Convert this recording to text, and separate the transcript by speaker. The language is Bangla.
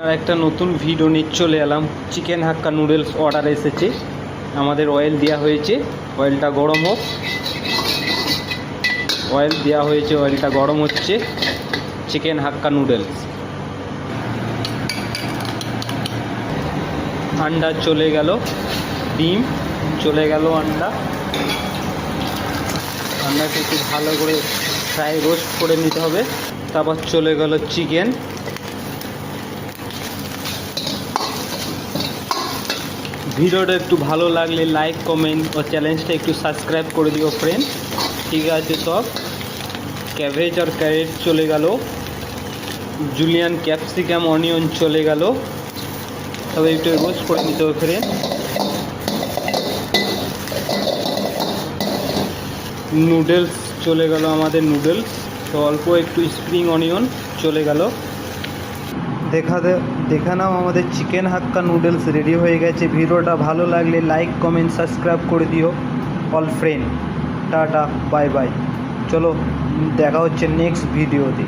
Speaker 1: আর একটা নতুন ভিডিও নিয়ে চলে এলাম। চিকেন হাক্কা নুডলস অর্ডার এসেছে, আমাদের অয়েল দেওয়া হয়েছে, অয়েলটা গরম হোক। অয়েল দেওয়া হয়েছে, অয়েলটা গরম হচ্ছে। চিকেন হাক্কা নুডলস, আন্ডা চলে গেল, ডিম চলে গেল, আন্ডাকে একটু ভালো করে ফ্রাই রোস্ট করে নিতে হবে। তারপর চলে গেল চিকেন। ভিডিওটা একটু ভালো লাগলে লাইক, কমেন্ট ও চ্যানেলটা একটু সাবস্ক্রাইব করে দিও ফ্রেন্ড। ঠিক আছে, সব ক্যাবেজ আর ক্যারেট চলে গেল, জুলিয়ান ক্যাপসিকাম অনিয়ন চলে গেল। তবে একটু রোস্ট করে নিতে হবে ফ্রেন্ড। নুডলস চলে গেল আমাদের, নুডলস তো অল্প একটু স্প্রিং অনিয়ন চলে গেল। দেখা নাও, আমাদের চিকেন হাক্কা নুডলস রেডি হয়ে গেছে। ভিডিওটা ভালো লাগলে লাইক, কমেন্ট, সাবস্ক্রাইব করে দিও all friend. Tata, bye bye. চলো দেখা হচ্ছে নেক্সট ভিডিওতে।